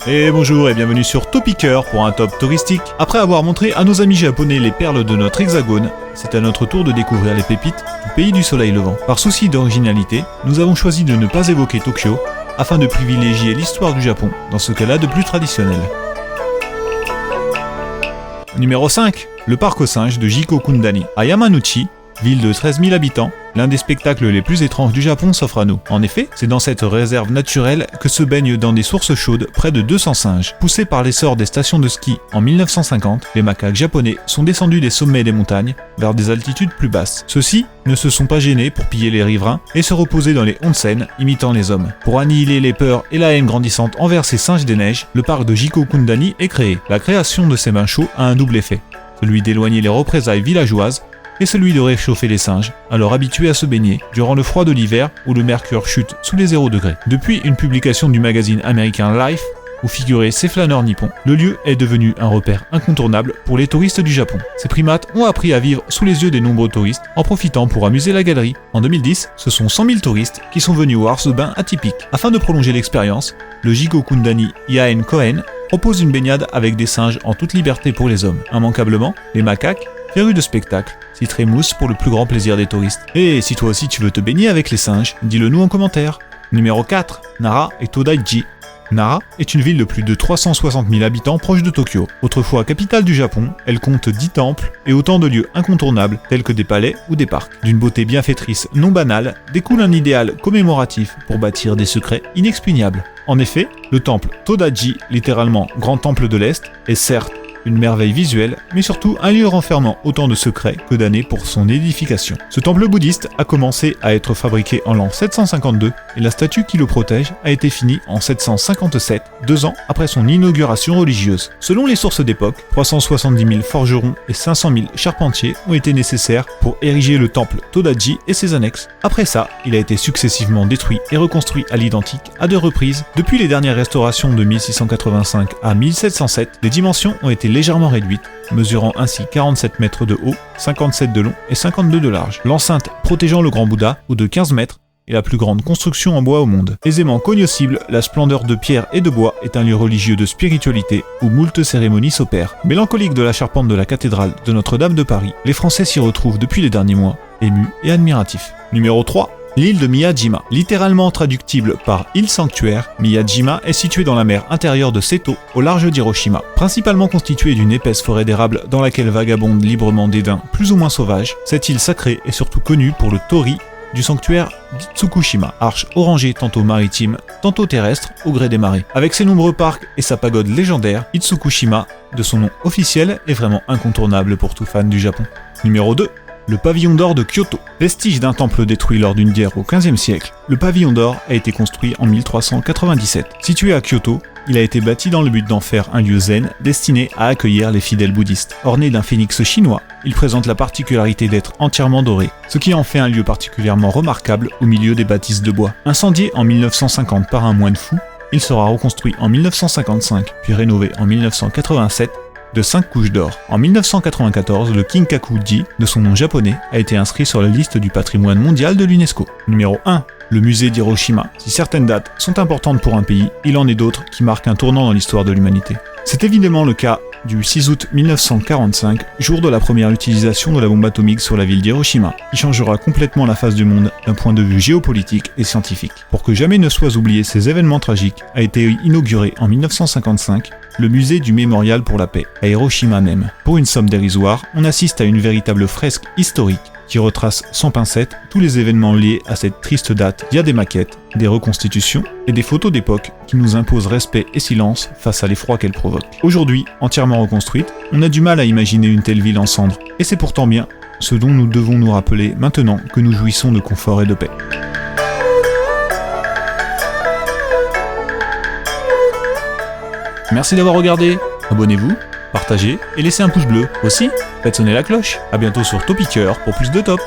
Et bonjour et bienvenue sur Topicker pour un top touristique. Après avoir montré à nos amis japonais les perles de notre hexagone, c'est à notre tour de découvrir les pépites du pays du soleil levant. Par souci d'originalité, nous avons choisi de ne pas évoquer Tokyo afin de privilégier l'histoire du Japon dans ce qu'elle a de plus traditionnel. Numéro 5. Le parc aux singes de Jikokundani. À Yamanouchi, ville de 13 000 habitants, l'un des spectacles les plus étranges du Japon s'offre à nous. En effet, c'est dans cette réserve naturelle que se baignent dans des sources chaudes près de 200 singes. Poussés par l'essor des stations de ski en 1950, les macaques japonais sont descendus des sommets des montagnes vers des altitudes plus basses. Ceux-ci ne se sont pas gênés pour piller les riverains et se reposer dans les onsen, imitant les hommes. Pour annihiler les peurs et la haine grandissante envers ces singes des neiges, le parc de Jikokundani est créé. La création de ces bains chauds a un double effet, celui d'éloigner les représailles villageoises et celui de réchauffer les singes, alors habitués à se baigner durant le froid de l'hiver où le mercure chute sous les 0 degrés. Depuis une publication du magazine américain Life, où figuraient ces flâneurs nippons, le lieu est devenu un repère incontournable pour les touristes du Japon. Ces primates ont appris à vivre sous les yeux des nombreux touristes en profitant pour amuser la galerie. En 2010, ce sont 100 000 touristes qui sont venus voir ce bain atypique. Afin de prolonger l'expérience, le Jikokundani Yaen Koen propose une baignade avec des singes en toute liberté pour les hommes. Immanquablement, les macaques, férus de spectacle, s'y trémoussent pour le plus grand plaisir des touristes. Et si toi aussi tu veux te baigner avec les singes, dis-le nous en commentaire. Numéro 4. Nara et Todaiji. Nara est une ville de plus de 360 000 habitants proche de Tokyo. Autrefois capitale du Japon, elle compte 10 temples et autant de lieux incontournables tels que des palais ou des parcs. D'une beauté bienfaitrice non banale, découle un idéal commémoratif pour bâtir des secrets inexpugnables. En effet, le temple Todaiji, littéralement Grand Temple de l'Est, est certes une merveille visuelle, mais surtout un lieu renfermant autant de secrets que d'années pour son édification. Ce temple bouddhiste a commencé à être fabriqué en l'an 752 et la statue qui le protège a été finie en 757, 2 ans après son inauguration religieuse. Selon les sources d'époque, 370 000 forgerons et 500 000 charpentiers ont été nécessaires pour ériger le temple Todaiji et ses annexes. Après ça, il a été successivement détruit et reconstruit à l'identique à 2 reprises. Depuis les dernières restaurations de 1685 à 1707, les dimensions ont été légèrement réduite, mesurant ainsi 47 mètres de haut, 57 de long et 52 de large. L'enceinte protégeant le grand Bouddha, ou de 15 mètres, est la plus grande construction en bois au monde. Aisément cognoscible, la splendeur de pierre et de bois est un lieu religieux de spiritualité où moult cérémonies s'opèrent. Mélancolique de la charpente de la cathédrale de Notre-Dame de Paris, les Français s'y retrouvent depuis les derniers mois, émus et admiratifs. Numéro 3. L'île de Miyajima. Littéralement traductible par île sanctuaire, Miyajima est située dans la mer intérieure de Seto, au large d'Hiroshima. Principalement constituée d'une épaisse forêt d'érable dans laquelle vagabondent librement des daims plus ou moins sauvages, cette île sacrée est surtout connue pour le tori du sanctuaire d'Itsukushima, arche orangée tantôt maritime, tantôt terrestre au gré des marées. Avec ses nombreux parcs et sa pagode légendaire, Itsukushima, de son nom officiel, est vraiment incontournable pour tout fan du Japon. Numéro 2. Le pavillon d'or de Kyoto. Vestige d'un temple détruit lors d'une guerre au XVe siècle, le pavillon d'or a été construit en 1397. Situé à Kyoto, il a été bâti dans le but d'en faire un lieu zen destiné à accueillir les fidèles bouddhistes. Orné d'un phénix chinois, il présente la particularité d'être entièrement doré, ce qui en fait un lieu particulièrement remarquable au milieu des bâtisses de bois. Incendié en 1950 par un moine fou, il sera reconstruit en 1955, puis rénové en 1987, de 5 couches d'or. En 1994, le Kinkaku-ji, de son nom japonais, a été inscrit sur la liste du patrimoine mondial de l'UNESCO. Numéro 1. Le musée d'Hiroshima. Si certaines dates sont importantes pour un pays, il en est d'autres qui marquent un tournant dans l'histoire de l'humanité. C'est évidemment le cas du 6 août 1945, jour de la première utilisation de la bombe atomique sur la ville d'Hiroshima, qui changera complètement la face du monde d'un point de vue géopolitique et scientifique. Pour que jamais ne soient oubliés ces événements tragiques, a été inauguré en 1955 le musée du Mémorial pour la paix, à Hiroshima même. Pour une somme dérisoire, on assiste à une véritable fresque historique qui retrace sans pincette tous les événements liés à cette triste date via des maquettes, des reconstitutions et des photos d'époque qui nous imposent respect et silence face à l'effroi qu'elle provoque. Aujourd'hui, entièrement reconstruite, on a du mal à imaginer une telle ville en cendres, et c'est pourtant bien ce dont nous devons nous rappeler maintenant que nous jouissons de confort et de paix. Merci d'avoir regardé, abonnez-vous, partagez et laissez un pouce bleu. Aussi, faites sonner la cloche. A bientôt sur Topicker pour plus de top.